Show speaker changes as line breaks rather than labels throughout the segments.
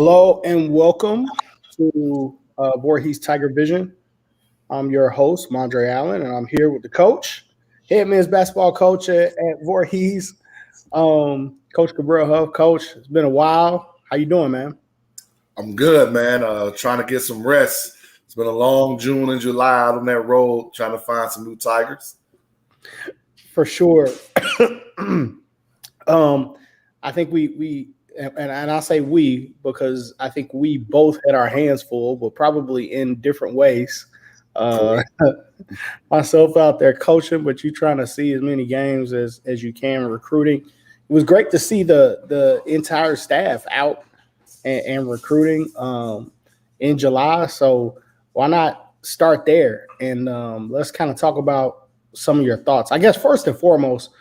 Hello and welcome to Voorhees Tiger Vision. I'm your host, Mondre Allen, and I'm here with the coach, head men's basketball coach at Voorhees, Coach Cabral Huff. Coach, it's been a while. How you doing, man?
I'm good, man. Trying to get some rest. It's been a long June and July out on that road, trying to find some new Tigers.
For sure. I think we and I say we because I think we both had our hands full, but probably in different ways. Myself out there coaching, but you trying to see as many games as you can recruiting. It was great to see the entire staff out and recruiting in July. So why not start there? And let's kind of talk about some of your thoughts. I guess first and foremost,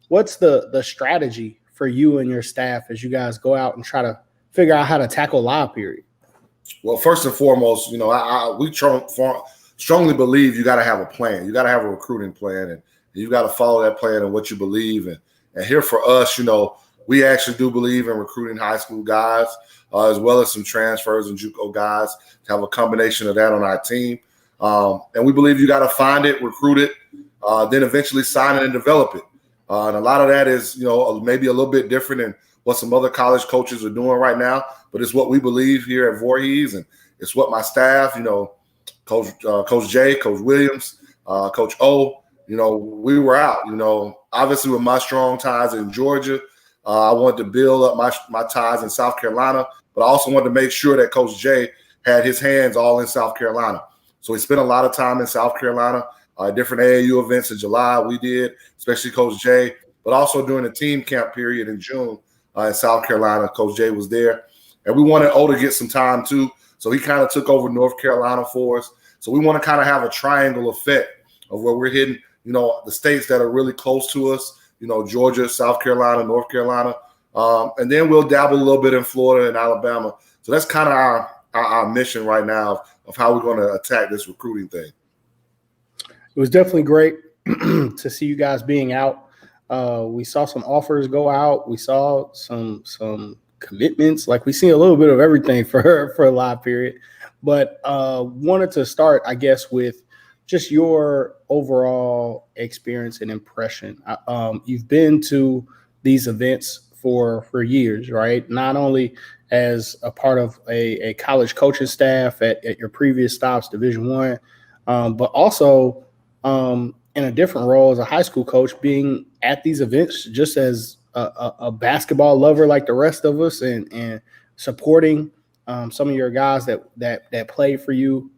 what's the strategy for you and your staff as you guys go out and try to figure out how to tackle live period?
Well, first and foremost, we strongly believe you got to have a plan. You got to have a recruiting plan, and you got to follow that plan and what you believe in. And here for us, we actually do believe in recruiting high school guys as well as some transfers and JUCO guys to have a combination of that on our team. And we believe you got to find it, recruit it, then eventually sign it and develop it. And a lot of that is, maybe a little bit different than what some other college coaches are doing right now, but it's what we believe here at Voorhees, and it's what my staff, Coach Jay, Coach Williams, Coach O, we were out. Obviously with my strong ties in Georgia, I wanted to build up my ties in South Carolina, but I also wanted to make sure that Coach Jay had his hands all in South Carolina. So he spent a lot of time in South Carolina. Different AAU events in July we did, especially Coach Jay, but also during the team camp period in June in South Carolina, Coach Jay was there. And we wanted O to get some time too, so he kind of took over North Carolina for us. So we want to kind of have a triangle effect of where we're hitting, the states that are really close to us, Georgia, South Carolina, North Carolina. And then we'll dabble a little bit in Florida and Alabama. So that's kind of our mission right now of how we're going to attack this recruiting thing.
It was definitely great to see you guys being out. We saw some offers go out. We saw some commitments. Like we see a little bit of everything for a live period. But wanted to start, I guess, with just your overall experience and impression. You've been to these events for years, right? Not only as a part of a college coaching staff at your previous stops, Division I, but also in a different role as a high school coach, being at these events just as a basketball lover like the rest of us, and supporting some of your guys that played for you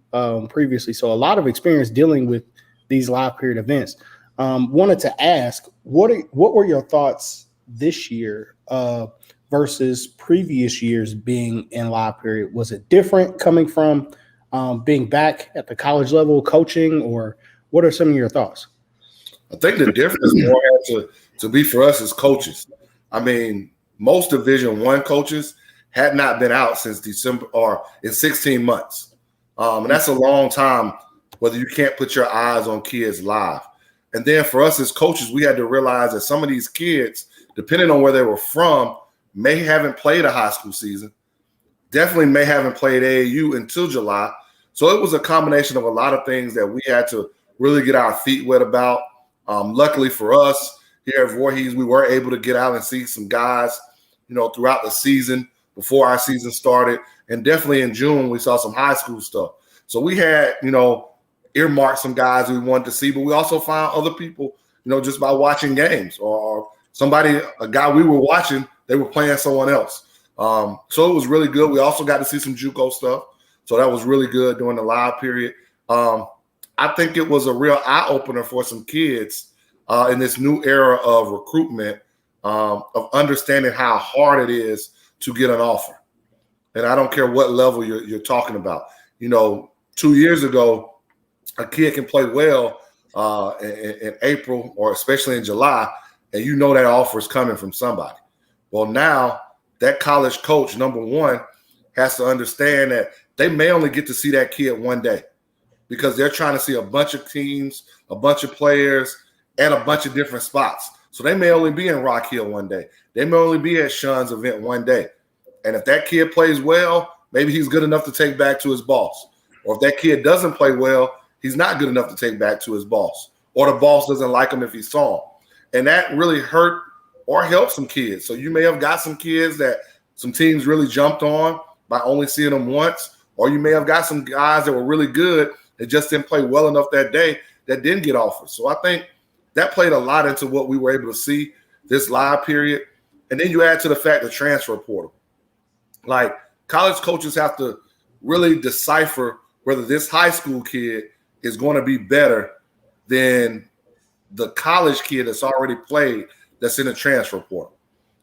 previously. So a lot of experience dealing with these live period events. Wanted to ask, what were your thoughts this year versus previous years being in live period? Was it different coming from being back at the college level coaching, or what are some of your thoughts?
I think the difference more to be for us as coaches. I mean, most Division I coaches had not been out since December or in 16 months. And that's a long time, whether you can't put your eyes on kids live. And then for us as coaches, we had to realize that some of these kids, depending on where they were from, may haven't played a high school season, definitely may haven't played AAU until July. So it was a combination of a lot of things that we had to really get our feet wet about. Luckily for us here at Voorhees, we were able to get out and see some guys, throughout the season before our season started. And definitely in June, we saw some high school stuff. So we had, earmarked some guys we wanted to see, but we also found other people, just by watching games, or a guy we were watching, they were playing someone else. So it was really good. We also got to see some JUCO stuff. So that was really good during the live period. I think it was a real eye-opener for some kids in this new era of recruitment, of understanding how hard it is to get an offer. And I don't care what level you're talking about. 2 years ago, a kid can play well in April or especially in July, and that offer is coming from somebody. Well, now that college coach, number one, has to understand that they may only get to see that kid one day because they're trying to see a bunch of teams, a bunch of players, and a bunch of different spots. So they may only be in Rock Hill one day. They may only be at Sean's event one day. And if that kid plays well, maybe he's good enough to take back to his boss. Or if that kid doesn't play well, he's not good enough to take back to his boss. Or the boss doesn't like him if he saw him. And that really hurt or helped some kids. So you may have got some kids that some teams really jumped on by only seeing them once. Or you may have got some guys that were really good that just didn't play well enough that day that didn't get offers. So I think that played a lot into what we were able to see this live period. And then you add to the fact the transfer portal. Like, college coaches have to really decipher whether this high school kid is going to be better than the college kid that's already played that's in the transfer portal.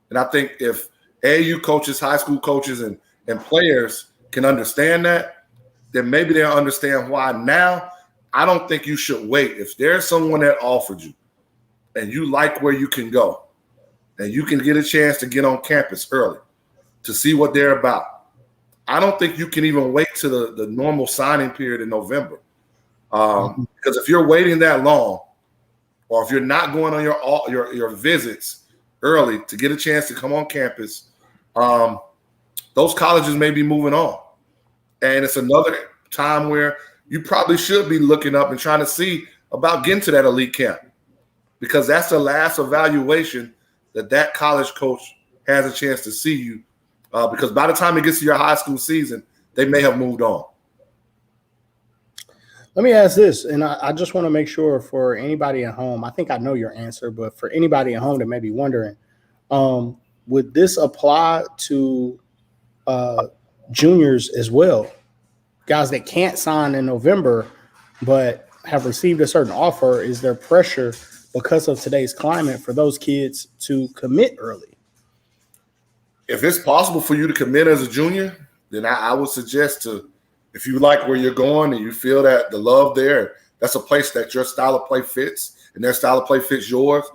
And I think if AAU coaches, high school coaches, and players can understand that, then maybe they'll understand why now I don't think you should wait. If there's someone that offered you and you like where you can go and you can get a chance to get on campus early to see what they're about, I don't think you can even wait to the normal signing period in November. Because if you're waiting that long, or if you're not going on your visits early to get a chance to come on campus, those colleges may be moving on. And it's another time where you probably should be looking up and trying to see about getting to that elite camp, because that's the last evaluation that college coach has a chance to see you. Because by the time it gets to your high school season, they may have moved on.
Let me ask this, and I just want to make sure for anybody at home, I think I know your answer, but for anybody at home that may be wondering, would this apply to juniors as well? Guys that can't sign in November but have received a certain offer, is there pressure because of today's climate for those kids to commit early?
If it's possible for you to commit as a junior, then I would suggest to, if you like where you're going and you feel that the love there, that's a place that your style of play fits and their style of play fits yours,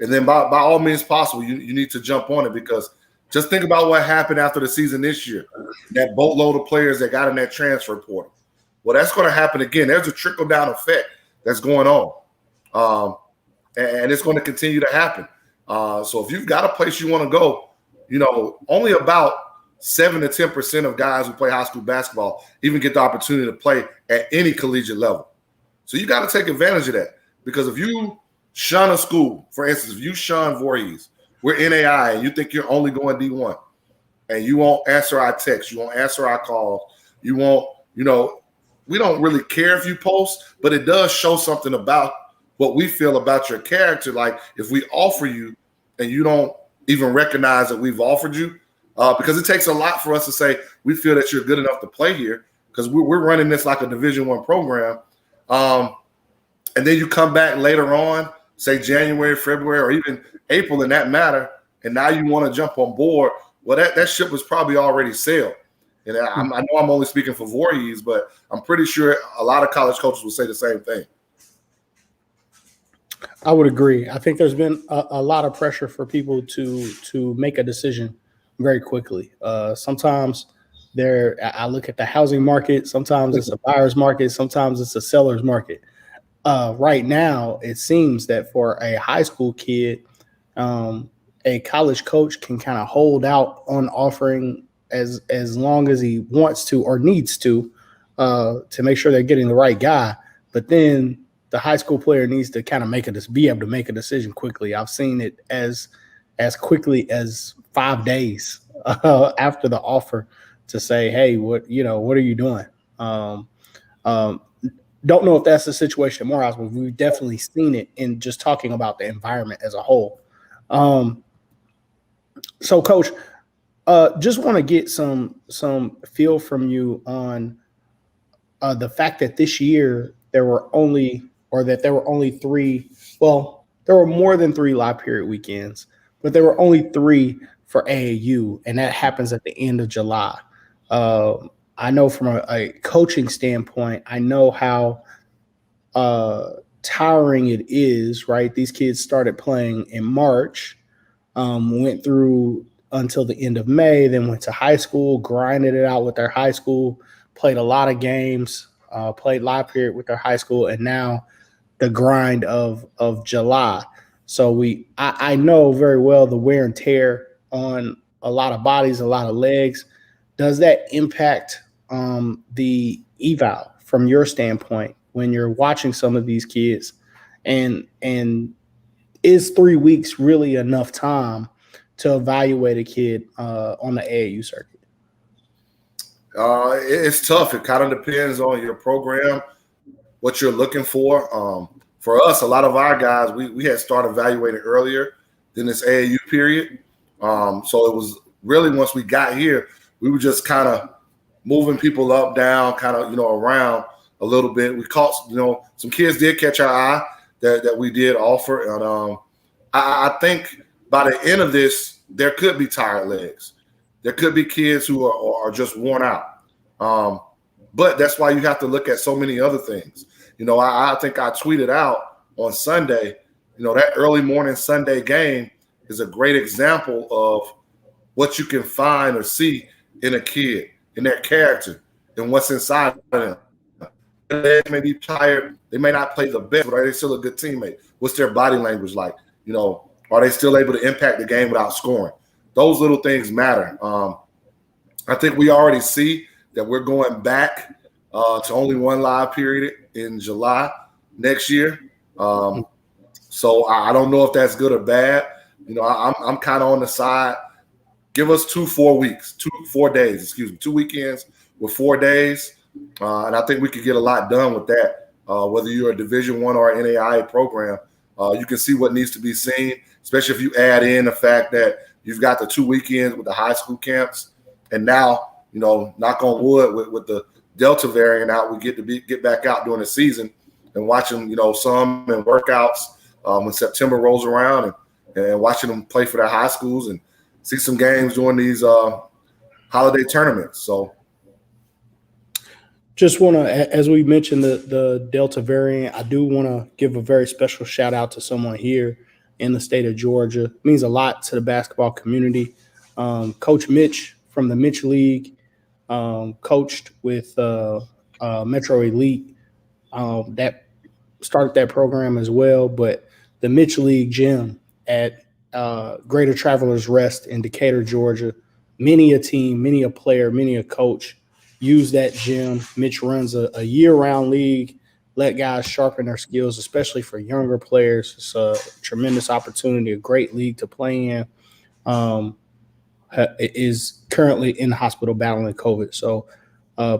and then by all means possible, you need to jump on it. Because just think about what happened after the season this year, that boatload of players that got in that transfer portal. Well, that's going to happen again. There's a trickle-down effect that's going on, and it's going to continue to happen. So if you've got a place you want to go, only about 7 to 10% of guys who play high school basketball even get the opportunity to play at any collegiate level. So you got to take advantage of that, because if you shun a school, for instance, if you shun Voorhees, we're NAI, and you think you're only going D1, and you won't answer our texts, you won't answer our calls, you won't, we don't really care if you post, but it does show something about what we feel about your character. Like, if we offer you and you don't even recognize that we've offered you, because it takes a lot for us to say we feel that you're good enough to play here, because we're running this like a Division I program. And then you come back later on, say January, February, or even April in that matter, and now you want to jump on board. Well, that ship was probably already sailed. And I know I'm only speaking for Voorhees, but I'm pretty sure a lot of college coaches will say the same thing.
I would agree. I think there's been a lot of pressure for people to make a decision very quickly. Sometimes I look at the housing market. Sometimes it's a buyer's market. Sometimes it's a seller's market. Right now, it seems that for a high school kid, a college coach can kind of hold out on offering as long as he wants to or needs to make sure they're getting the right guy. But then the high school player needs to kind of be able to make a decision quickly. I've seen it as quickly as 5 days after the offer to say, hey, what are you doing? Don't know if that's the situation at Morehouse, but we've definitely seen it in just talking about the environment as a whole. So, Coach, just want to get some feel from you on the fact that this year there were only three. Well, there were more than 3 live period weekends, but there were only 3 for AAU, and that happens at the end of July. I know from a coaching standpoint, I know how tiring it is, right? These kids started playing in March, went through until the end of May, then went to high school, grinded it out with their high school, played a lot of games, played live period with their high school, and now the grind of July. So I know very well the wear and tear on a lot of bodies, a lot of legs. Does that impact the eval from your standpoint when you're watching some of these kids? And is 3 weeks really enough time to evaluate a kid on the AAU circuit?
It's tough. It kind of depends on your program, what you're looking for. For us, a lot of our guys, we had started evaluating earlier than this AAU period. So it was really, once we got here, we were just kind of moving people up, down, kind of, around a little bit. We caught, some kids did catch our eye that we did offer. And I think by the end of this, there could be tired legs. There could be kids who are just worn out. But that's why you have to look at so many other things. I think I tweeted out on Sunday, that early morning Sunday game is a great example of what you can find or see in a kid, in their character, and what's inside of them. They may be tired. They may not play the best, but are they still a good teammate? What's their body language like? Are they still able to impact the game without scoring? Those little things matter. I think we already see that we're going back to only one live period in July next year. So I don't know if that's good or bad. I'm kind of on the side. Give us 4 days, 2 weekends with 4 days. And I think we could get a lot done with that. Whether you're a Division I or an NAIA program, you can see what needs to be seen, especially if you add in the fact that you've got the 2 weekends with the high school camps. And now, knock on wood, with the Delta variant out, we get back out during the season and watching, some in workouts when September rolls around and watching them play for their high schools and see some games during these holiday tournaments. So
just want to, as we mentioned, the Delta variant, I do want to give a very special shout out to someone here in the state of Georgia. It means a lot to the basketball community. Coach Mitch from the Mitch League, coached with Metro Elite, that started that program as well. But the Mitch League gym at Greater Travelers Rest in Decatur, Georgia, many a team, many a player, many a coach use that gym. Mitch runs a year-round league, let guys sharpen their skills, especially for younger players. It's a tremendous opportunity, a great league to play in. Is currently in the hospital battling COVID. So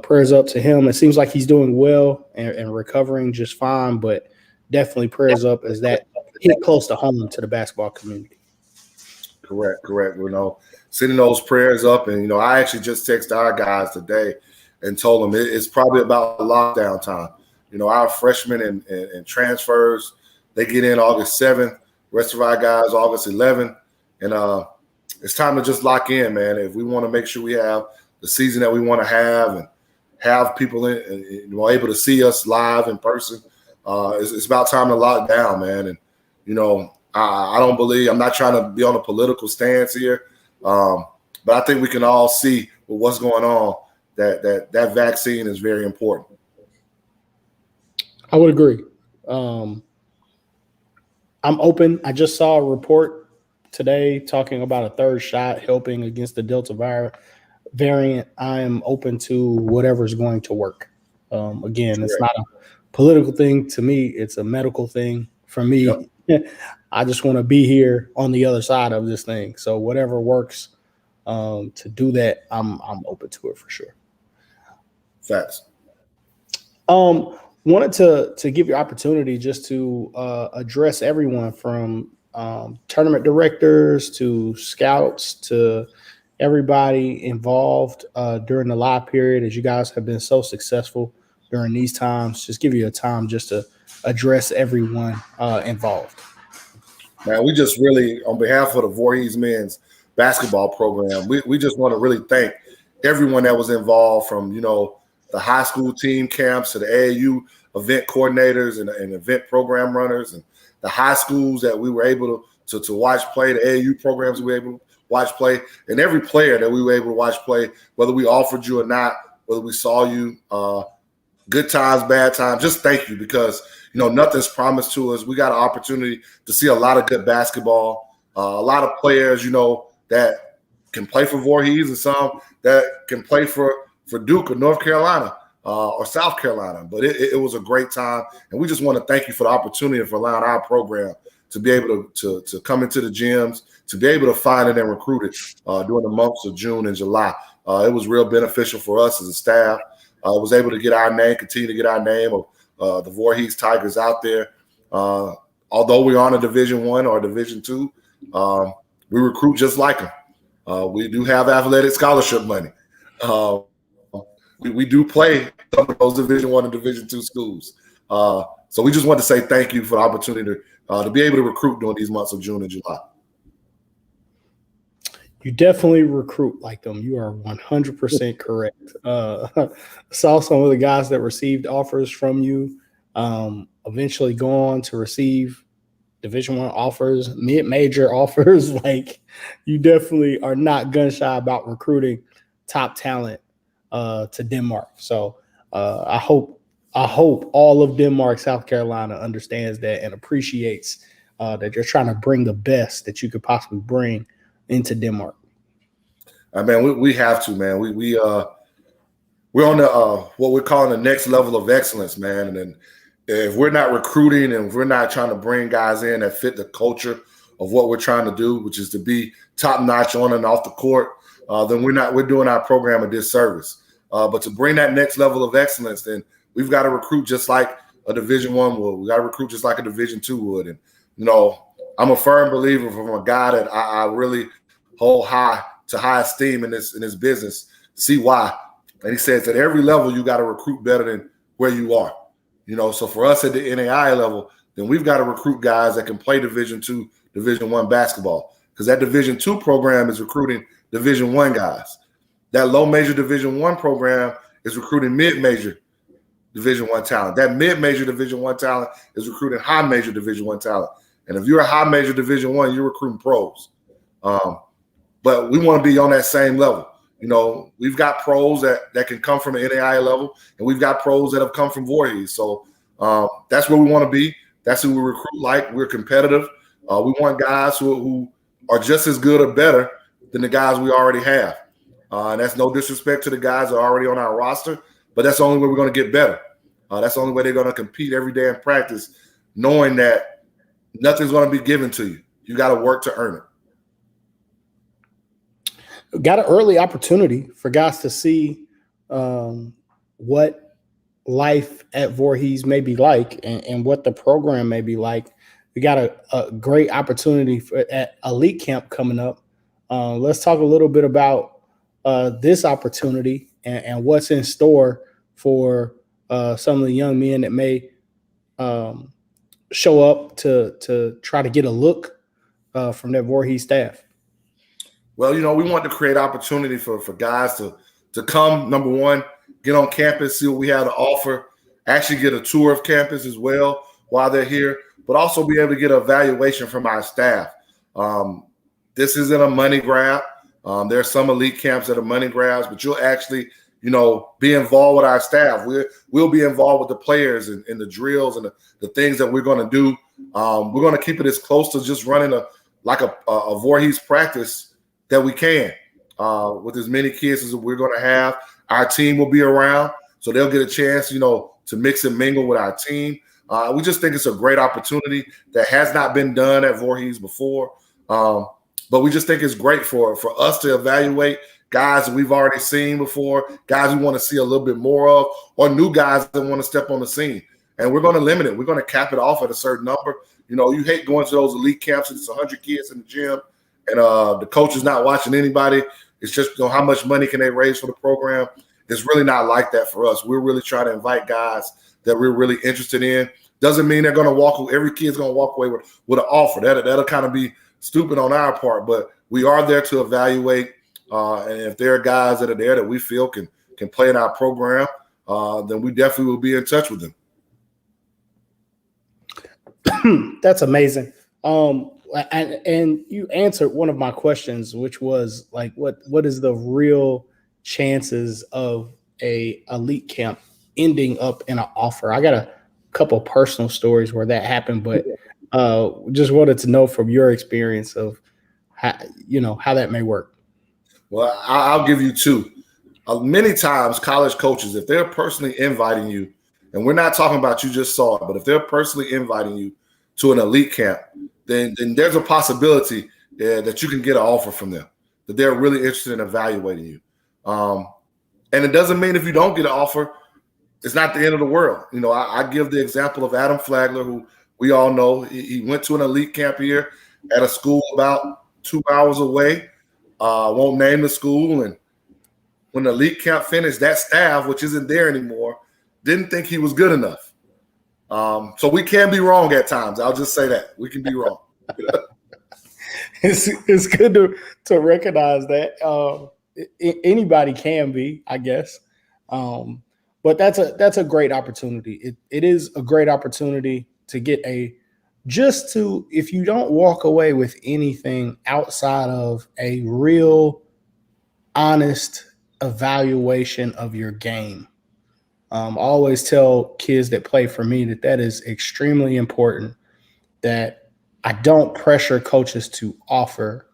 prayers up to him. It seems like he's doing well and recovering just fine, but definitely prayers up as that hit close to home to the basketball community.
Correct. Sending those prayers up. And, I actually just texted our guys today and told them it's probably about lockdown time. Our freshmen and transfers, they get in August 7th. Rest of our guys, August 11th. And it's time to just lock in, man. If we want to make sure we have the season that we want to have and have people able to see us live in person, it's about time to lock down, man. And, I don't believe – I'm not trying to be on a political stance here, but I think we can all see with what's going on that vaccine is very important.
I would agree. I'm open. I just saw a report today talking about a third shot helping against the Delta variant. I am open to whatever's going to work. Again, it's not a political thing to me. It's a medical thing for me. Yep. I just want to be here on the other side of this thing. So whatever works to do that, I'm open to it for sure.
Facts.
Wanted to give you opportunity just to address everyone from tournament directors to scouts to everybody involved during the live period, as you guys have been so successful during these times. Just give you a time just to address everyone involved.
Man, we just really, on behalf of the Voorhees men's basketball program, we just want to really thank everyone that was involved, from the high school team camps to the AAU event coordinators and event program runners, and the high schools that we were able to watch play, the AAU programs we were able to watch play, and every player that we were able to watch play, whether we offered you or not, whether we saw you, good times, bad times. Just thank you, because nothing's promised to us. We got an opportunity to see a lot of good basketball, a lot of players that can play for Voorhees and some that can play for Duke or North Carolina or South Carolina. But it was a great time, and we just want to thank you for the opportunity for allowing our program to be able to come into the gyms, to be able to find it and recruit it during the months of June and July. It was real beneficial for us as a staff. Was able to get our name, continue to get our name of the Voorhees Tigers out there. Although we aren't a Division I or Division II, we recruit just like them. We do have athletic scholarship money. We do play some of those Division I and Division II schools. So we just want to say thank you for the opportunity to be able to recruit during these months of June and July.
You definitely recruit like them. You are 100% correct. Saw some of the guys that received offers from you eventually go on to receive Division I offers, mid-major offers. Like, you definitely are not gun shy about recruiting top talent to Denmark. So I hope all of Denmark, South Carolina understands that and appreciates that you're trying to bring the best that you could possibly bring into Denmark.
I mean, we have to, man. We're on the what we're calling the next level of excellence, man. And then if we're not recruiting and if we're not trying to bring guys in that fit the culture of what we're trying to do, which is to be top notch on and off the court, then we're doing our program a disservice. But to bring that next level of excellence, then we've got to recruit just like a Division I would. We got to recruit just like a Division II would. And I'm a firm believer from a guy that I really hold high esteem in this business. See why? And he says at every level you got to recruit better than where you are. So for us at the NAI level, then we've got to recruit guys that can play Division II, Division I basketball, because that Division II program is recruiting Division I guys. That low major Division I program is recruiting mid-major Division I talent. That mid-major Division I talent is recruiting high major Division I talent. And if you're a high major Division I, you're recruiting pros. But we want to be on that same level. We've got pros that can come from the NAIA level, and we've got pros that have come from Voorhees. So that's where we want to be. That's who we recruit like. We're competitive. We want guys who are just as good or better than the guys we already have. And that's no disrespect to the guys that are already on our roster, but that's the only way we're going to get better. That's the only way they're going to compete every day in practice, knowing that nothing's going to be given to you. You got to work to earn it.
Got an early opportunity for guys to see what life at Voorhees may be like and what the program may be like. We got a great opportunity at Elite Camp coming up. Let's talk a little bit about this opportunity and what's in store for some of the young men that may show up to try to get a look from that Voorhees staff.
Well, we want to create opportunity for guys to come, number one, get on campus, see what we have to offer, actually get a tour of campus as well while they're here, but also be able to get an evaluation from our staff. This isn't a money grab. There are some elite camps that are money grabs, but you'll actually, be involved with our staff. We'll be involved with the players and the drills and the things that we're going to do. We're going to keep it as close to just running a Voorhees practice that we can, with as many kids as we're going to have. Our team will be around, so they'll get a chance, to mix and mingle with our team. We just think it's a great opportunity that has not been done at Voorhees before. But we just think it's great for us to evaluate guys that we've already seen before, guys we want to see a little bit more of, or new guys that want to step on the scene. And we're going to limit it. We're going to cap it off at a certain number. You hate going to those elite camps and it's 100 kids in the gym, and the coach is not watching anybody. It's just how much money can they raise for the program. It's really not like that for us. We're really trying to invite guys that we're really interested in. Doesn't mean they're going to every kid's going to walk away with an offer. That'll kind of be stupid on our part, but we are there to evaluate. And if there are guys that are there that we feel can play in our program, then we definitely will be in touch with them.
That's amazing. And you answered one of my questions, which was like, what is the real chances of a elite camp ending up in an offer? I got a couple personal stories where that happened, but just wanted to know from your experience of how that may work.
Well, I'll give you two. Many times, college coaches, if they're personally inviting you, and we're not talking about you just saw it, but if they're personally inviting you to an elite camp, then there's a possibility that you can get an offer from them, that they're really interested in evaluating you. And it doesn't mean if you don't get an offer, it's not the end of the world. You know, I give the example of Adam Flagler, who we all know. He went to an elite camp here at a school about 2 hours away. Won't name the school. And when the elite camp finished, that staff, which isn't there anymore, didn't think he was good enough. So we can be wrong at times. I'll just say that. We can be wrong.
It's good to recognize that. Anybody can be, I guess. But that's a great opportunity. It is a great opportunity to get if you don't walk away with anything outside of a real honest evaluation of your game. I always tell kids that play for me that is extremely important, that I don't pressure coaches to offer.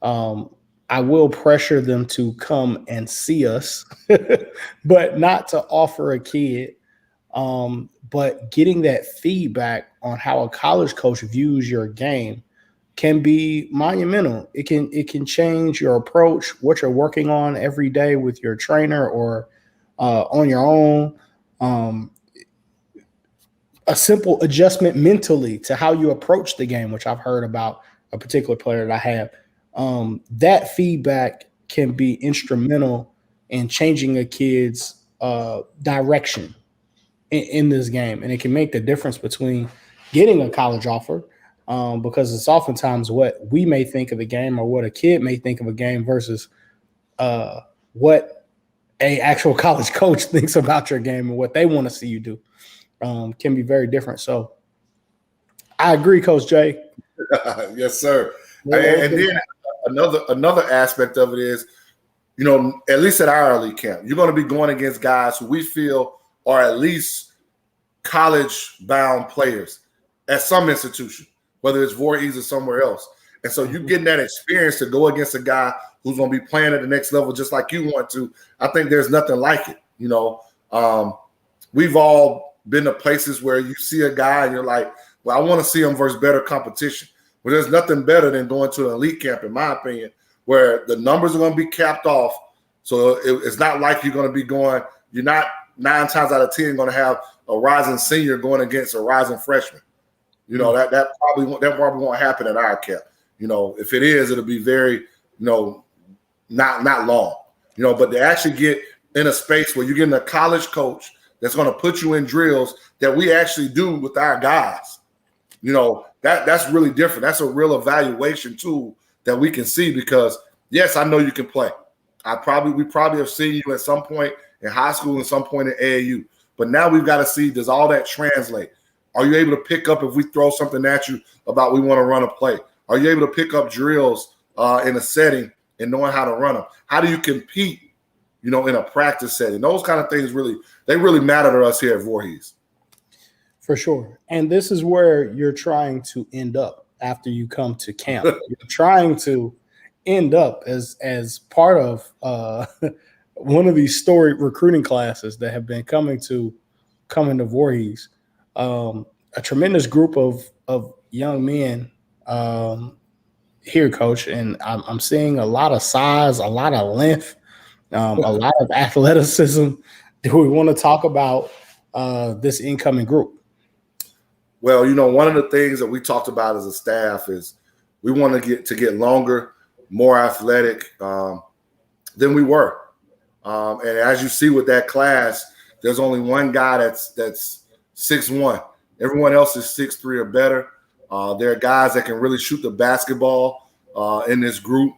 I will pressure them to come and see us, but not to offer a kid. But getting that feedback on how a college coach views your game can be monumental. It can change your approach, what you're working on every day with your trainer or on your own. A simple adjustment mentally to how you approach the game, which I've heard about a particular player that I have. That feedback can be instrumental in changing a kid's direction in this game. And it can make the difference between getting a college offer, because it's oftentimes what we may think of a game or what a kid may think of a game versus what a actual college coach thinks about your game and what they want to see you do. Can be very different. So I agree, Coach Jay.
Yes, sir. And then another aspect of it is, you know, at least at our elite camp, you're going to be going against guys who we feel are at least college-bound players at some institution, whether it's Voorhees or somewhere else. And so you're getting that experience to go against a guy who's going to be playing at the next level just like you want to. I think there's nothing like it. You know, we've all been to places where you see a guy and you're like, well, I want to see him versus better competition. Well, there's nothing better than going to an elite camp, in my opinion, where the numbers are going to be capped off. So it's not like you're going to be going – you're not 9 times out of 10 going to have a rising senior going against a rising freshman. You know, that probably won't happen at our camp. You know, if it is, it'll be very, you know, not long. You know, but to actually get in a space where you're getting a college coach that's going to put you in drills that we actually do with our guys, you know, that's really different. That's a real evaluation tool that we can see because, yes, I know you can play. We probably have seen you at some point in high school and some point in AAU. But now we've got to see, does all that translate? Are you able to pick up if we throw something at you about we want to run a play? Are you able to pick up drills in a setting and knowing how to run them? How do you compete, you know, in a practice setting? Those kind of things really matter to us here at Voorhees. For sure. And this is where you're trying to end up after you come to camp. You're trying to end up as part of one of these storied recruiting classes that have been coming to Voorhees. A tremendous group of young men here, Coach, and I'm seeing a lot of size, a lot of length, a lot of athleticism. Do we want to talk about this incoming group? Well, you know, one of the things that we talked about as a staff is we want to get longer, more athletic than we were. And as you see with that class, there's only one guy that's 6'1". Everyone else is 6'3" or better. There are guys that can really shoot the basketball in this group,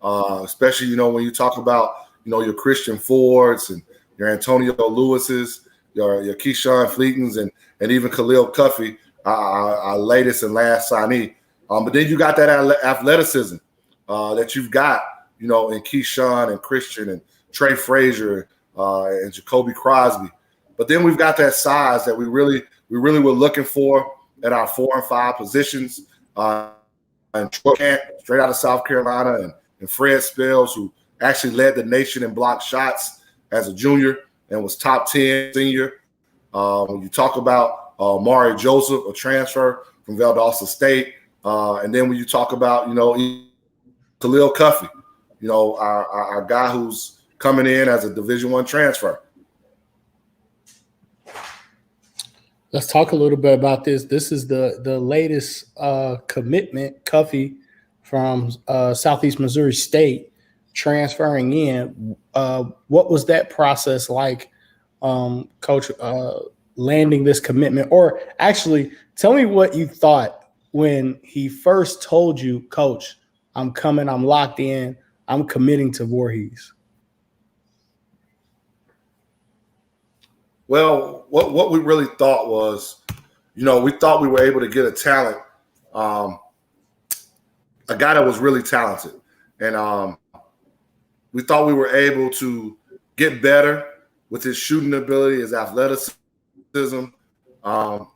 especially, you know, when you talk about, you know, your Christian Fords and your Antonio Lewises, your Keyshawn Fleetons, and even Khalil Cuffey, our latest and last signee. But then you got that athleticism that you've got, you know, in Keyshawn and Christian and Trey Frazier and Jacoby Crosby. But then we've got that size that we really were looking for at our 4 and 5 positions. And Troy Kent, straight out of South Carolina, and Fred Spells, who actually led the nation in block shots as a junior and was top 10 senior. When you talk about Mari Joseph, a transfer from Valdosta State, and then when you talk about, Khalil Cuffey, our guy who's coming in as a Division I transfer.
Let's talk a little bit about this. This is the latest commitment, Cuffey from Southeast Missouri State, transferring in. What was that process like, Coach, landing this commitment? Or actually, tell me what you thought when he first told you, Coach, I'm coming, I'm locked in, I'm committing to Voorhees.
Well, what we really thought was, we thought we were able to get a talent, a guy that was really talented. And we thought we were able to get better with his shooting ability, his athleticism, and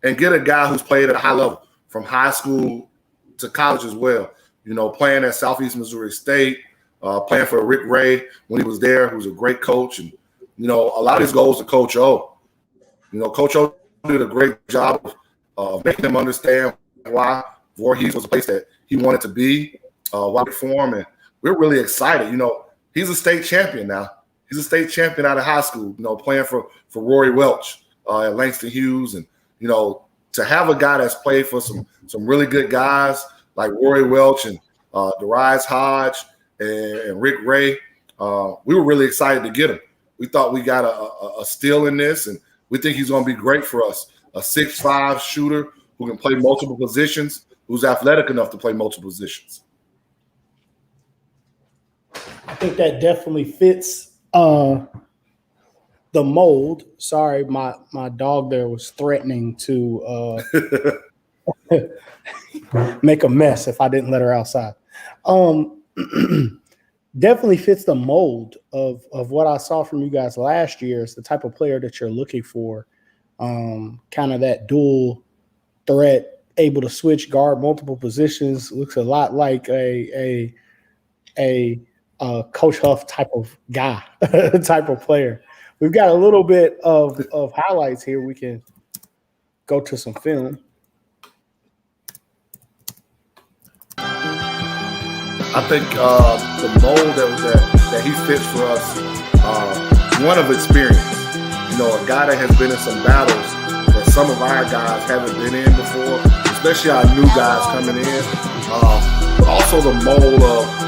get a guy who's played at a high level from high school to college as well. Playing at Southeast Missouri State, playing for Rick Ray when he was there, who's a great coach. And, a lot of this goes to Coach O. Coach O did a great job of making him understand why Voorhees was a place that he wanted to be, why for him. And we're really excited. He's a state champion now. He's a state champion out of high school, playing for Rory Welch at Langston Hughes. And, to have a guy that's played for some really good guys like Rory Welch and Darius Hodge and Rick Ray, we were really excited to get him. We thought we got a steal in this, and we think he's going to be great for us. A 6'5" shooter who can play multiple positions, who's athletic enough to play multiple positions.
I think that definitely fits the mold. Sorry, my dog there was threatening to make a mess if I didn't let her outside. Definitely fits the mold of what I saw from you guys last year. It's the type of player that you're looking for, kind of that dual threat, able to switch guard multiple positions. Looks a lot like a Coach Huff type of guy, type of player. We've got a little bit of highlights here. We can go to some film.
I think the mold that he fits for us, one of experience. A guy that has been in some battles that some of our guys haven't been in before, especially our new guys coming in. But also the mold of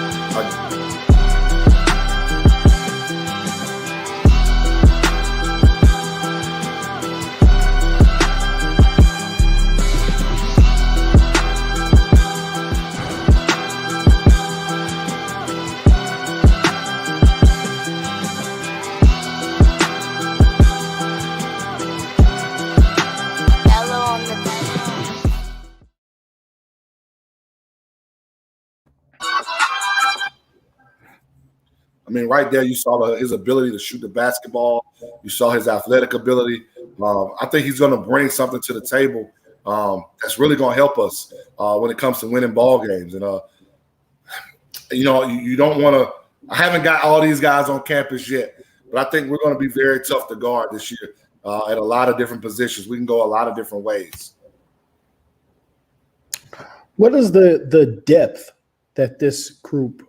right there, you saw his ability to shoot the basketball. You saw his athletic ability. I think he's going to bring something to the table that's really going to help us when it comes to winning ball games. And, you don't want to – I haven't got all these guys on campus yet, but I think we're going to be very tough to guard this year at a lot of different positions. We can go a lot of different ways.
What is the depth that this group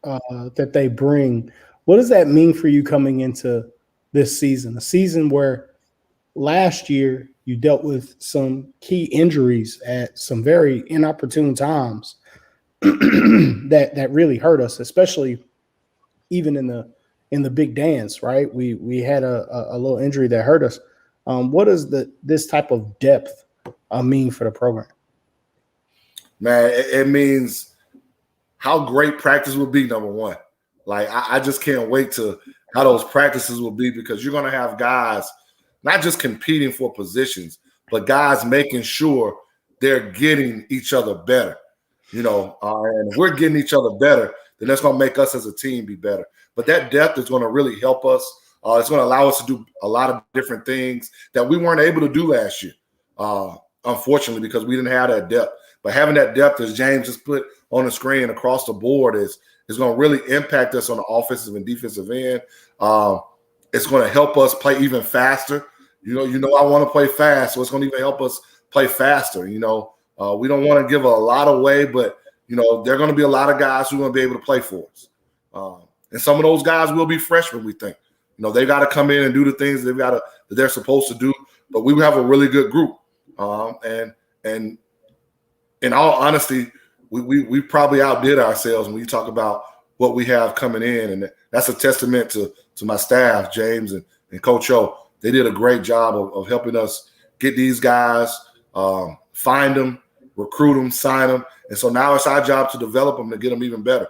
that they bring, what does that mean for you coming into this season? A season where last year you dealt with some key injuries at some very inopportune times that really hurt us, especially even in the big dance, right? We had a little injury that hurt us. What does this type of depth mean for the program?
Man, it means how great practice will be, number one. Like, I just can't wait to how those practices will be, because you're going to have guys not just competing for positions, but guys making sure they're getting each other better, and if we're getting each other better, then that's going to make us as a team be better. But that depth is going to really help us. It's going to allow us to do a lot of different things that we weren't able to do last year, unfortunately, because we didn't have that depth. But having that depth, as James just put on the screen across the board, is It's going to really impact us on the offensive and defensive end. It's going to help us play even faster. You know, I want to play fast, so it's going to even help us play faster. You know, we don't want to give a lot away, but you know, there are going to be a lot of guys who are going to be able to play for us, and some of those guys will be freshmen. We think, you know, they got to come in and do the things that they're supposed to do. But we have a really good group, and in all honesty, we probably outdid ourselves when you talk about what we have coming in, and that's a testament to my staff, James and Coach O. They did a great job of helping us get these guys, find them, recruit them, sign them, and so now it's our job to develop them to get them even better.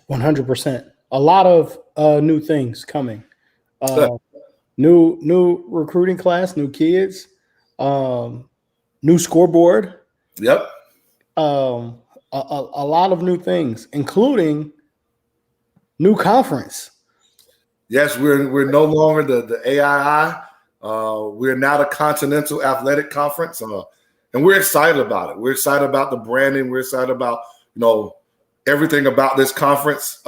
100%. A lot of new things coming. New recruiting class, new kids, new scoreboard.
Yep.
A lot of new things, including new conference.
Yes, we're no longer the AII. We're now the Continental Athletic Conference, and we're excited about it. We're excited about the branding. We're excited about, you know, everything about this conference.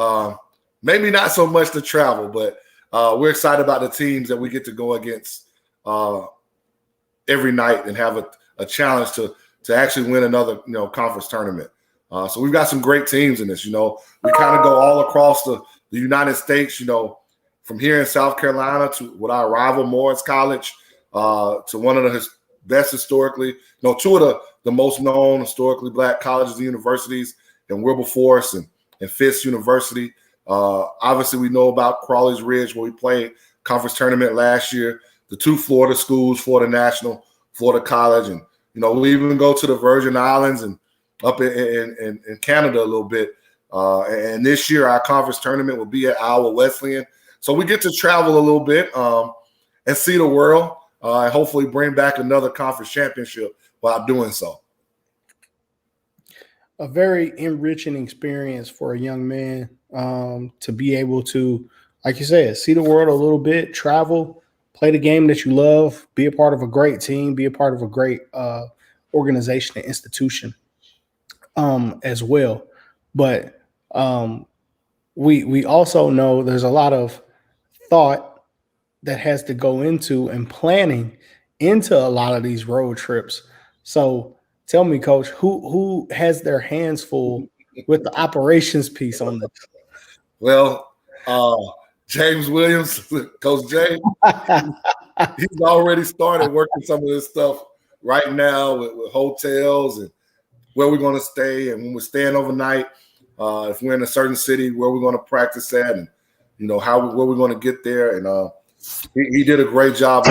Maybe not so much the travel, but we're excited about the teams that we get to go against every night and have a challenge to actually win another, you know, conference tournament. So we've got some great teams in this. You know, we kind of go all across the United States. You know, from here in South Carolina to with our rival Morris College, to one of the best historically, you know, two of the most known historically Black colleges and universities in Wilberforce and Fisk University. Obviously, we know about Crawley's Ridge, where we played conference tournament last year. The two Florida schools, Florida National, Florida College, and you know, we even go to the Virgin Islands and up in Canada a little bit. And this year, our conference tournament will be at Iowa Wesleyan. So we get to travel a little bit and see the world, and hopefully bring back another conference championship while doing so.
A very enriching experience for a young man to be able to, like you said, see the world a little bit, travel, play the game that you love, be a part of a great team, be a part of a great organization and institution as well. But we also know there's a lot of thought that has to go into and planning into a lot of these road trips. So tell me, Coach, who has their hands full with the operations piece on this?
Well, James Williams, Coach James, he's already started working some of this stuff right now with hotels and where we're going to stay, and when we're staying overnight, if we're in a certain city, where we're going to practice at, and you know where we're going to get there. And he did a great job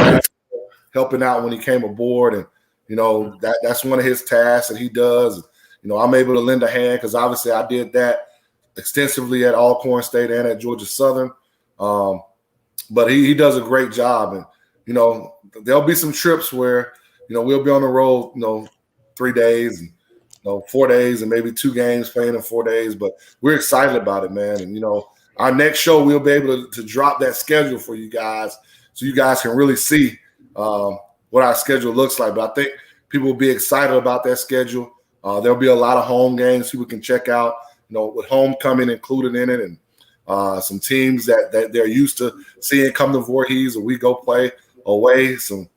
helping out when he came aboard, and you know that's one of his tasks that he does. You know, I'm able to lend a hand because obviously I did that extensively at Alcorn State and at Georgia Southern. But he does a great job, and you know there'll be some trips where you know we'll be on the road, you know, 3 days and 4 days and maybe 2 games playing in 4 days. But we're excited about it, man. And you know, our next show we'll be able to drop that schedule for you guys, so you guys can really see what our schedule looks like. But I think people will be excited about that schedule. There'll be a lot of home games people can check out, you know, with homecoming included in it, and some teams that they're used to seeing come to Voorhees, or we go play away, some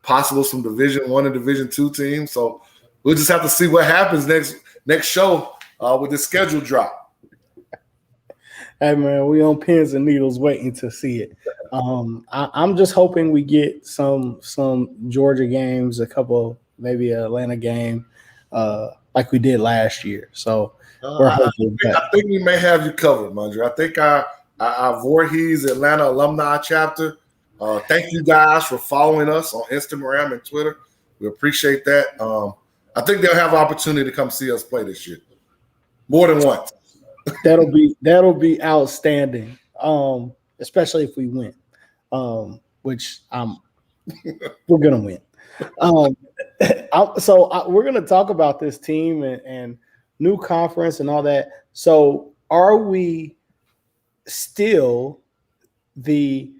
Division I and Division II teams. So we'll just have to see what happens next show with the schedule drop.
Hey man, we on pins and needles waiting to see it. I'm just hoping we get some Georgia games, a couple, maybe an Atlanta game, like we did last year. So we're hoping.
I think we may have you covered, Mondre. I think our Voorhees Atlanta alumni chapter. Thank you guys for following us on Instagram and Twitter. We appreciate that. I think they'll have an opportunity to come see us play this year, more than once.
That'll be outstanding, especially if we win, which we're gonna win. We're gonna talk about this team and new conference and all that. So, are we still the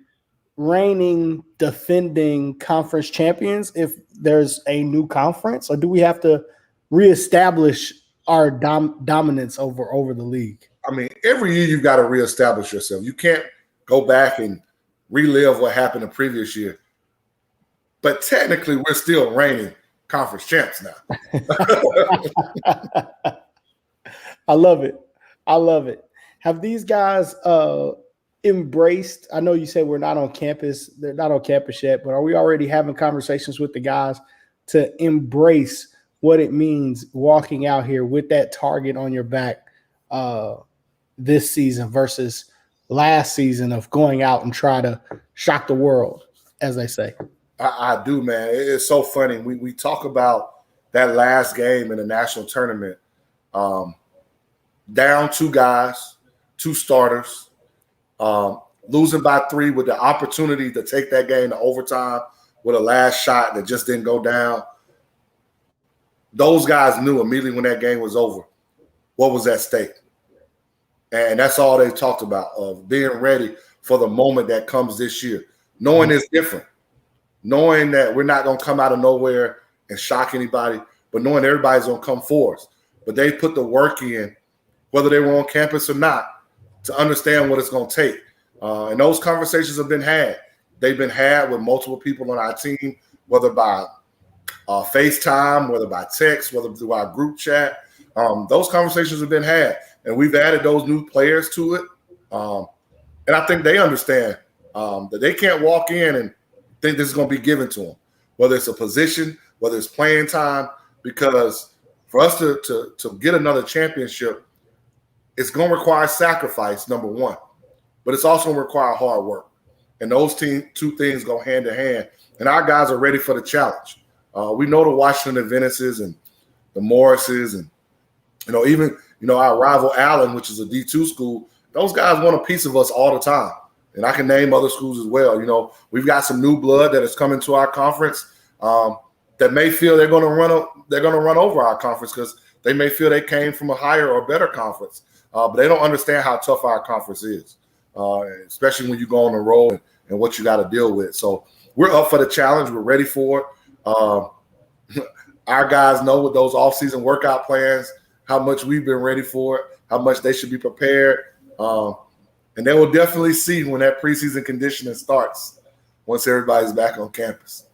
reigning, defending conference champions if there's a new conference, or do we have to reestablish our dominance over the league.
I mean, every year you've got to reestablish yourself. You can't go back and relive what happened the previous year. But technically, we're still reigning conference champs now.
I love it. I love it. Have these guys embraced? I know you said we're not on campus. They're not on campus yet, but are we already having conversations with the guys to embrace what it means walking out here with that target on your back this season versus last season of going out and try to shock the world, as they say?
I do, man. It's so funny. We talk about that last game in the national tournament. Down 2 guys, 2 starters, losing by 3 with the opportunity to take that game to overtime with a last shot that just didn't go down. Those guys knew immediately when that game was over what was at stake. And that's all they talked about, of being ready for the moment that comes this year, knowing it's different. Knowing that we're not going to come out of nowhere and shock anybody, but knowing everybody's going to come for us. But they put the work in, whether they were on campus or not, to understand what it's going to take. And those conversations have been had. They've been had with multiple people on our team, whether by FaceTime, whether by text, whether through our group chat. Those conversations have been had. And we've added those new players to it. And I think they understand that they can't walk in and think this is going to be given to them, whether it's a position, whether it's playing time, because for us to get another championship, it's going to require sacrifice, number one, but it's also going to require hard work. And those two things go hand in hand. And our guys are ready for the challenge. We know the Washington Venices and the Morrises and, even, our rival Allen, which is a D2 school, those guys want a piece of us all the time. And I can name other schools as well. We've got some new blood that is coming to our conference that may feel they're going to run over our conference because they may feel they came from a higher or better conference, but they don't understand how tough our conference is, especially when you go on the road and what you got to deal with. So we're up for the challenge. We're ready for it. Our guys know with those off-season workout plans how much we've been ready for it, how much they should be prepared. And they will definitely see when that preseason conditioning starts once everybody's back on campus.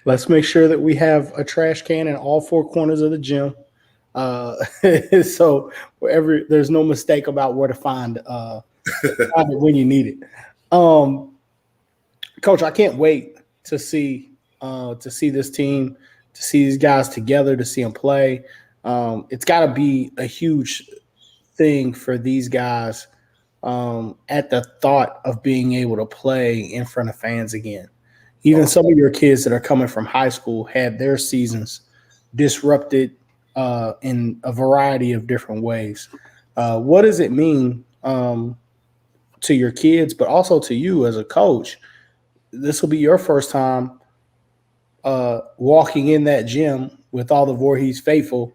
Let's make sure that we have a trash can in all 4 corners of the gym. So there's no mistake about where to find it when you need it. Coach, I can't wait to see this team, to see these guys together, to see them play. It's got to be a huge thing for these guys at the thought of being able to play in front of fans again. Even some of your kids that are coming from high school had their seasons disrupted in a variety of different ways. What does it mean to your kids, but also to you as a coach? This will be your first time walking in that gym with all the Voorhees faithful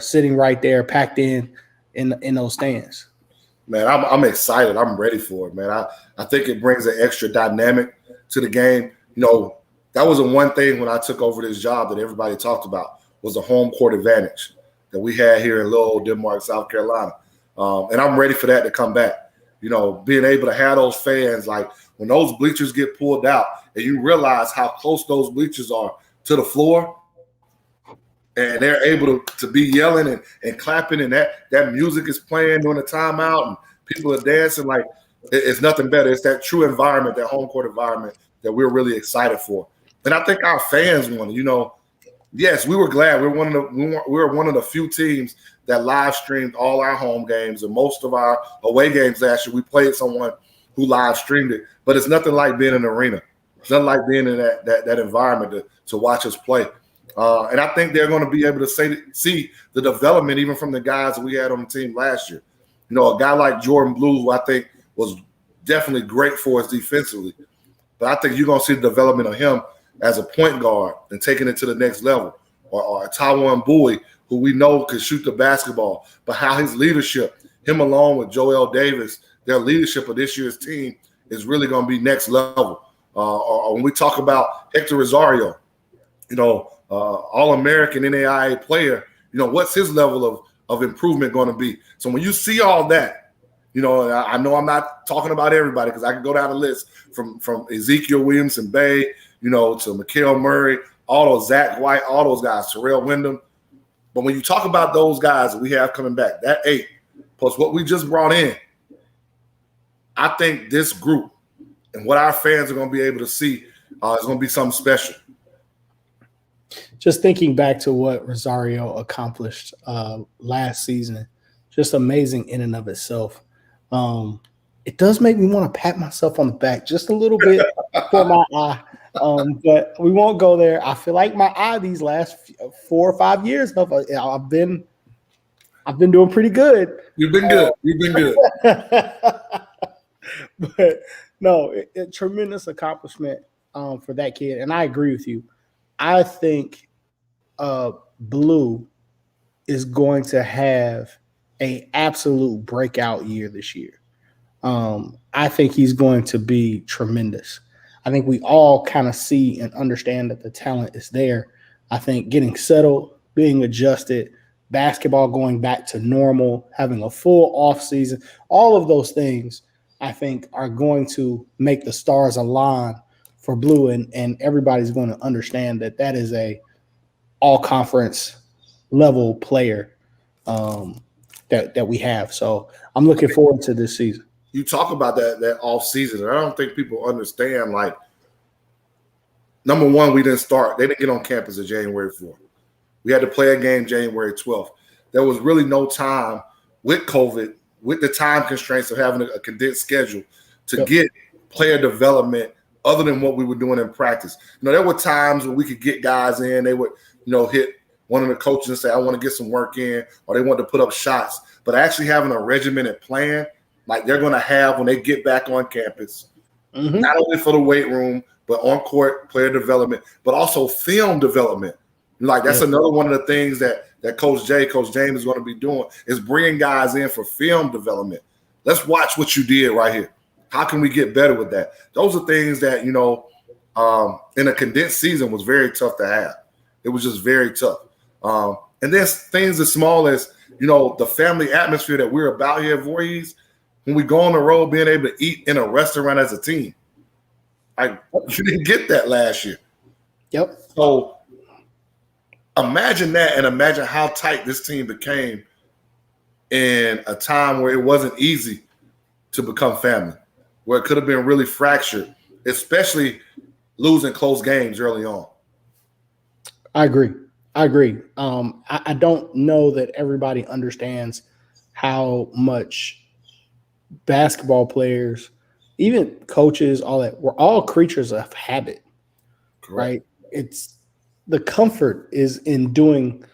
sitting right there, packed in those stands.
Man, I'm excited. I'm ready for it, man. I think it brings an extra dynamic to the game. That was the one thing when I took over this job that everybody talked about was the home court advantage that we had here in little old Denmark, South Carolina. And I'm ready for that to come back. Being able to have those fans, like when those bleachers get pulled out and you realize how close those bleachers are to the floor, and they're able to be yelling and clapping, and that music is playing during the timeout, and people are dancing. Like, it's nothing better. It's that true environment, that home court environment that we're really excited for. And I think our fans want it. Yes, we were glad. We were one of the few teams that live streamed all our home games, and most of our away games last year, we played someone who live streamed it. But it's nothing like being in an arena. It's nothing like being in that environment to watch us play. And I think they're going to be able to see the development even from the guys that we had on the team last year. A guy like Jordan Blue, who I think was definitely great for us defensively. But I think you're going to see the development of him as a point guard and taking it to the next level. Or Taiwan Bowie, who we know can shoot the basketball, but how his leadership, him along with Joel Davis, their leadership of this year's team is really going to be next level. Or when we talk about Hector Rosario, All-American NAIA player, what's his level of improvement going to be? So when you see all that, I know I'm not talking about everybody because I can go down the list from Ezekiel Williamson Bay, to Mikael Murray, all those Zach White, all those guys, Terrell Wyndham. But when you talk about those guys that we have coming back, that 8 plus what we just brought in, I think this group and what our fans are going to be able to see is going to be something special.
Just thinking back to what Rosario accomplished last season, just amazing in and of itself. It does make me want to pat myself on the back just a little bit for my eye. But we won't go there. I feel like my eye these last 4 or 5 years, I've been doing pretty good.
You've been good. You've been good.
But no, tremendous accomplishment for that kid. And I agree with you. I think Blue is going to have an absolute breakout year this year. I think he's going to be tremendous. I think we all kind of see and understand that the talent is there. I think getting settled, being adjusted, basketball going back to normal, having a full off season, all of those things I think are going to make the stars align for Blue, and everybody's going to understand that is a all conference level player that we have. So I'm looking forward to this season.
You talk about that off season, and I don't think people understand. Like, number one, we didn't start. They didn't get on campus at January 4th. We had to play a game January 12th. There was really no time with COVID, with the time constraints of having a condensed schedule, to get player development other than what we were doing in practice. There were times where we could get guys in. They would, hit one of the coaches and say, I want to get some work in, or they want to put up shots. But actually having a regimented plan like they're going to have when they get back on campus, not only for the weight room, but on-court player development, but also film development. Like, that's another one of the things that Coach James is going to be doing, is bringing guys in for film development. Let's watch what you did right here. How can we get better with that? Those are things that, in a condensed season was very tough to have. It was just very tough. And there's things as small as, the family atmosphere that we're about here at Voorhees. When we go on the road, being able to eat in a restaurant as a team. You didn't get that last year.
Yep.
So imagine that, and imagine how tight this team became in a time where it wasn't easy to become family, where it could have been really fractured, especially losing close games early on.
I agree. I don't know that everybody understands how much basketball players, even coaches, all that, we're all creatures of habit. Correct. Right? It's the comfort is in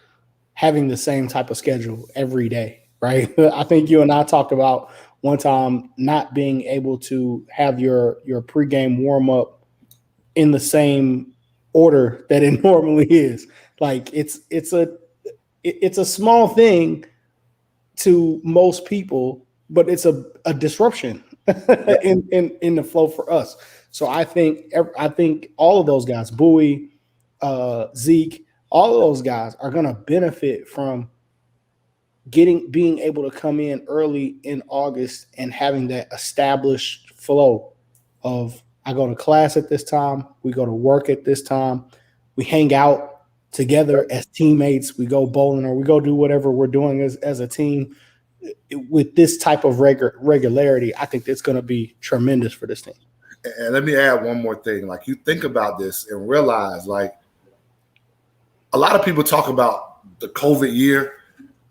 having the same type of schedule every day, right? I think you and I talked about one time not being able to have your pregame warm up in the same order that it normally is. Like, it's a small thing to most people, but it's a disruption in the flow for us. So I think all of those guys, Bowie, Zeke, all of those guys are going to benefit from being able to come in early in August and having that established flow of, I go to class at this time, we go to work at this time, we hang out together as teammates, we go bowling, or we go do whatever we're doing as a team. With this type of regularity, I think it's going to be tremendous for this team.
And let me add one more thing. Like, you think about this and realize, like, a lot of people talk about the COVID year.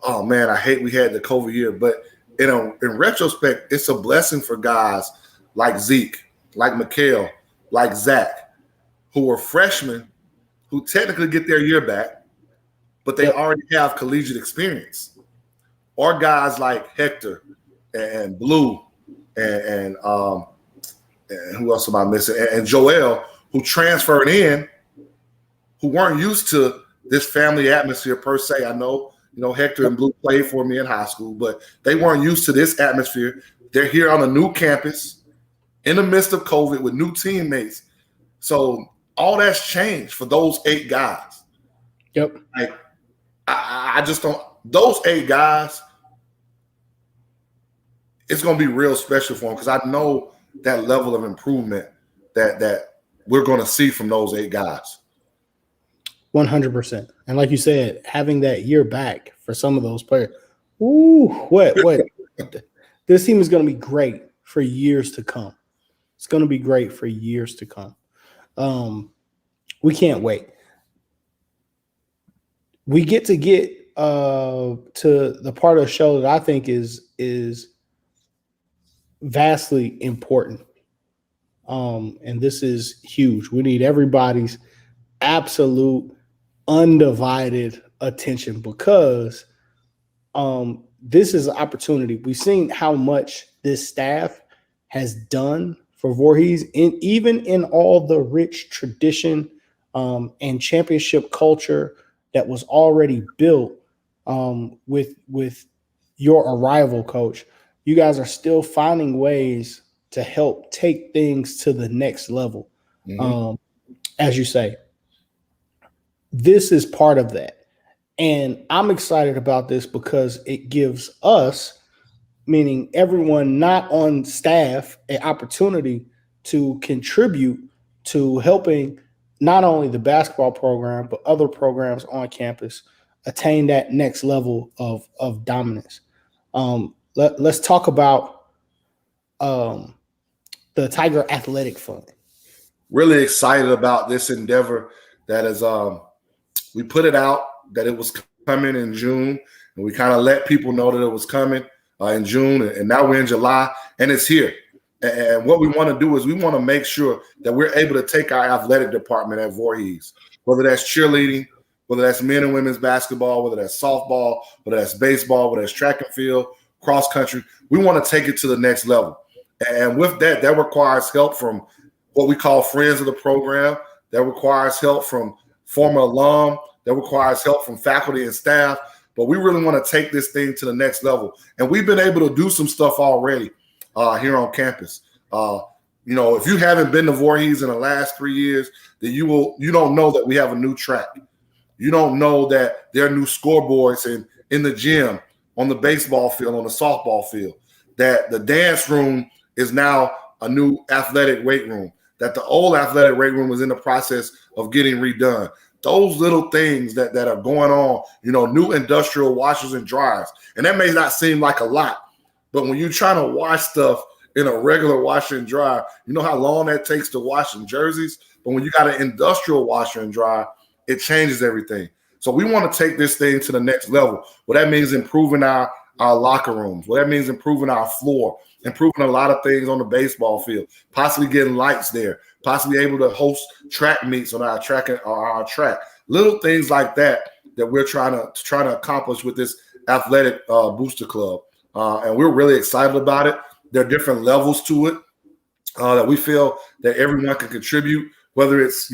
Oh man, I hate we had the COVID year. But in retrospect, it's a blessing for guys like Zeke, like Mikael, like Zach, who are freshmen, who technically get their year back, but they already have collegiate experience. Or guys like Hector and Blue and who else am I missing? And Joel, who transferred in, who weren't used to this family atmosphere per se. I know, Hector and Blue played for me in high school, but they weren't used to this atmosphere. They're here on a new campus in the midst of COVID with new teammates. So all that's changed for those 8 guys.
Yep.
Like, I I just don't. Those 8 guys, it's going to be real special for them because I know that level of improvement that we're going to see from those 8 guys.
100%. And like you said, having that year back for some of those players, what? This team is going to be great for years to come. It's going to be great for years to come. We can't wait. We get to the part of the show that I think is vastly important. And this is huge. We need everybody's absolute undivided attention because this is an opportunity. We've seen how much this staff has done for Voorhees, even in all the rich tradition and championship culture that was already built with your arrival, Coach. You guys are still finding ways to help take things to the next level. Mm-hmm. As you say, this is part of that. And I'm excited about this because it gives us, meaning everyone not on staff, an opportunity to contribute to helping not only the basketball program, but other programs on campus attain that next level of dominance. Let's talk about the Tiger Athletic Fund.
Really excited about this endeavor that is we put it out that it was coming in June, and we kind of let people know that it was coming in June, and now we're in July, and it's here. And what we want to do is we want to make sure that we're able to take our athletic department at Voorhees, whether that's cheerleading, whether that's men and women's basketball, whether that's softball, whether that's baseball, whether that's track and field, cross country. We want to take it to the next level. And with that, that requires help from what we call friends of the program. That requires help from former alum. That requires help from faculty and staff. But we really want to take this thing to the next level. And we've been able to do some stuff already here on campus. If you haven't been to Voorhees in the last 3 years, then you don't know that we have a new track. You don't know that there are new scoreboards in the gym, on the baseball field, on the softball field, that the dance room is now a new athletic weight room, that the old athletic weight room was in the process of getting redone. Those little things that are going on, new industrial washers and dryers. And that may not seem like a lot, but when you're trying to wash stuff in a regular washer and dryer, you know how long that takes to wash in jerseys? But when you got an industrial washer and dryer, it changes everything. So we want to take this thing to the next level. Well, that means improving our locker rooms. Well, that means improving our floor, improving a lot of things on the baseball field, possibly getting lights there, possibly able to host track meets on our track. Little things like that we're trying to accomplish with this athletic booster club. And we're really excited about it. There are different levels to it that we feel that everyone can contribute, whether it's,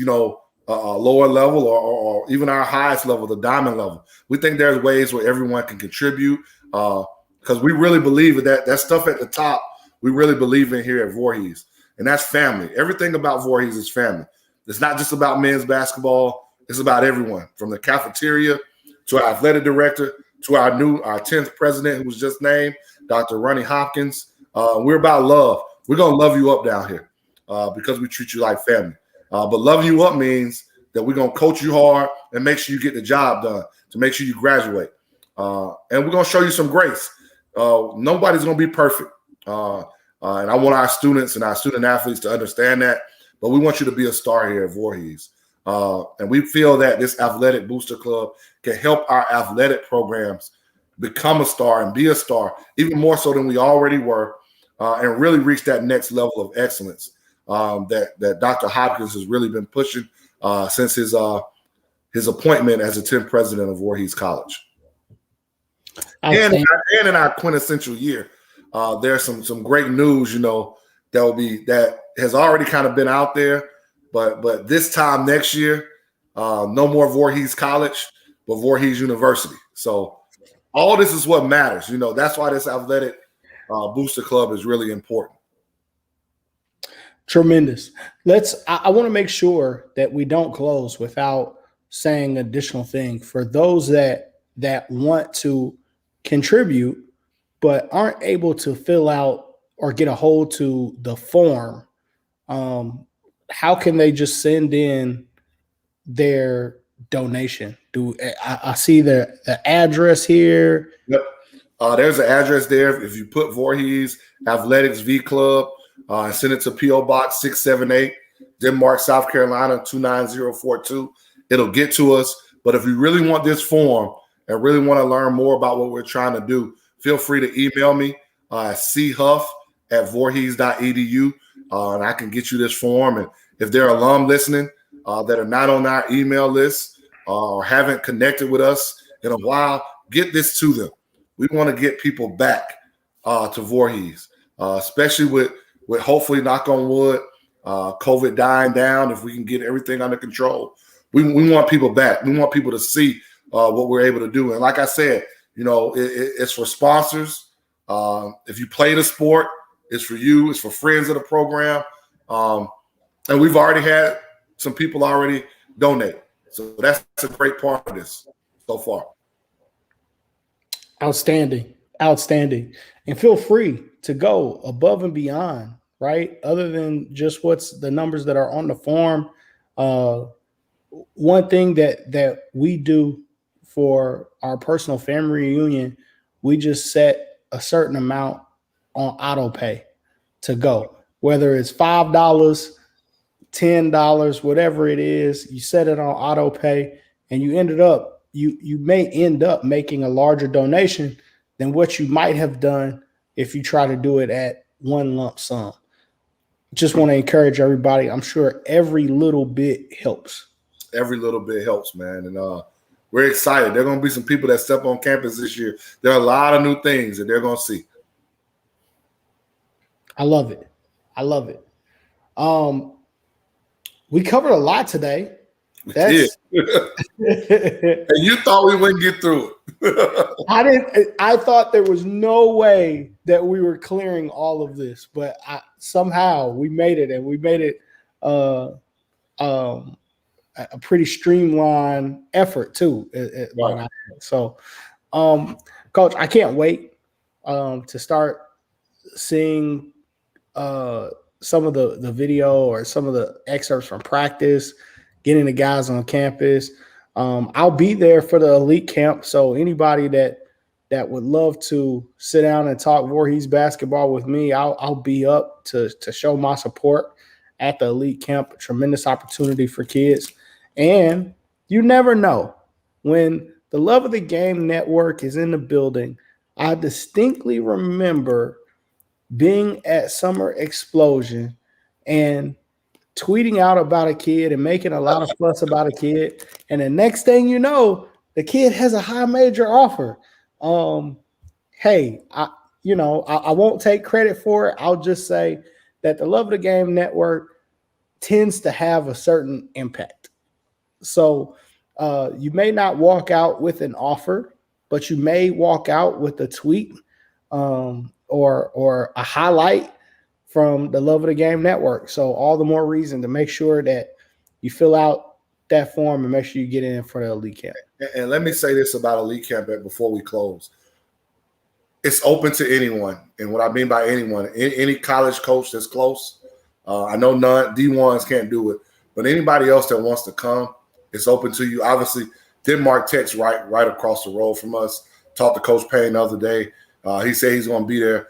a lower level or even our highest level, the diamond level. We think there's ways where everyone can contribute because we really believe that stuff at the top, we really believe in here at Voorhees. And that's family. Everything about Voorhees is family. It's not just about men's basketball. It's about everyone, from the cafeteria to our athletic director to our 10th president, who was just named, Dr. Ronnie Hopkins. We're about love. We're going to love you up down here because we treat you like family. But loving you up means that we're going to coach you hard and make sure you get the job done, to make sure you graduate. And we're going to show you some grace. Nobody's going to be perfect. And I want our students and our student athletes to understand that. But we want you to be a star here at Voorhees. And we feel that this athletic booster club can help our athletic programs become a star and be a star, even more so than we already were, and really reach that next level of excellence that Dr. Hopkins has really been pushing since his appointment as the 10th president of Voorhees College. And in our quintessential year, there's some great news, that has already kind of been out there. But this time next year, no more Voorhees College, but Voorhees University. So all this is what matters. That's why this athletic booster club is really important.
Tremendous. I want to make sure that we don't close without saying additional thing for those that that want to contribute but aren't able to fill out or get a hold to the form, how can they just send in their donation? I see the address here?
Yep. There's an address there. If you put Voorhees Athletics V Club and send it to P.O. Box 678, Denmark, South Carolina 29042, it'll get to us. But if you really want this form and really want to learn more about what we're trying to do, feel free to email me at chuff@voorhees.edu, and I can get you this form. And if there are alum listening that are not on our email list or haven't connected with us in a while, get this to them. We want to get people back to Voorhees, especially with hopefully, knock on wood, COVID dying down. If we can get everything under control, we want people back. We want people to see what we're able to do. And like I said, it's for sponsors. If you play the sport, it's for you. It's for friends of the program. And we've already had some people already donate. So that's a great part of this so far.
Outstanding. And feel free to go above and beyond, right? Other than just what's the numbers that are on the form. One thing that we do for our personal family reunion, we just set a certain amount on auto pay to go, whether it's $5, $10, whatever it is, you set it on auto pay, and you may end up making a larger donation than what you might have done if you try to do it at one lump sum. Just want to encourage everybody. I'm sure every little bit helps. Every little bit helps, man. And we're excited. There are going to be some people that step on campus this year. There are a lot of new things that they're going to see. I love it. We covered a lot today. We did. And you thought we wouldn't get through it. I thought there was no way that we were clearing all of this, but somehow we made it, and we made it a pretty streamlined effort too. Right. So, Coach, I can't wait to start seeing some of the video or some of the excerpts from practice, getting the guys on campus. I'll be there for the elite camp. So anybody that would love to sit down and talk Voorhees basketball with me, I'll be up to show my support at the elite camp. A tremendous opportunity for kids. And you never know, when the Love of the Game Network is in the building, I distinctly remember being at Summer Explosion and tweeting out about a kid and making a lot of fuss about a kid. And the next thing you know, the kid has a high major offer. Hey, I won't take credit for it. I'll just say that the Love of the Game Network tends to have a certain impact. So you may not walk out with an offer, but you may walk out with a tweet or a highlight from the Love of the Game Network. So all the more reason to make sure that you fill out that form and make sure you get in for the elite camp. And let me say this about elite camp before we close. It's open to anyone. And what I mean by anyone, any college coach that's close. I know D1s can't do it, but anybody else that wants to come, it's open to you. Obviously, Denmark Tech's right across the road from us. Talked to Coach Payne the other day. He said he's going to be there.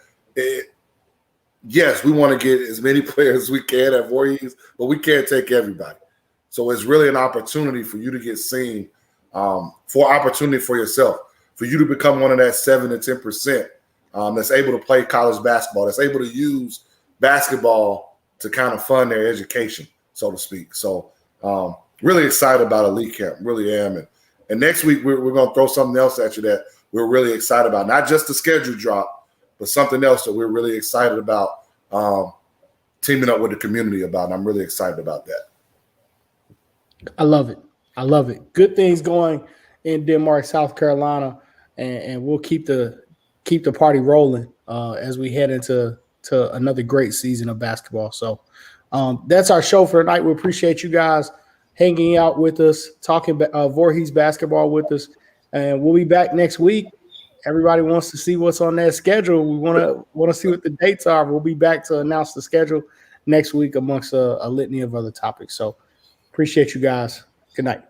Yes, we want to get as many players as we can at Voorhees, but we can't take everybody. So it's really an opportunity for you to get seen, for opportunity for yourself, for you to become one of that 7 to 10% that's able to play college basketball, that's able to use basketball to kind of fund their education, so to speak. So really excited about elite camp, really am. And next week we're going to throw something else at you that we're really excited about, not just the schedule drop, but something else that we're really excited about teaming up with the community about. And I'm really excited about that. I love it. Good things going in Denmark, South Carolina, and we'll keep the party rolling as we head into another great season of basketball. So that's our show for tonight. We appreciate you guys hanging out with us, talking Voorhees basketball with us. And we'll be back next week. Everybody wants to see what's on that schedule. We want to see what the dates are. We'll be back to announce the schedule next week amongst a litany of other topics. So appreciate you guys. Good night.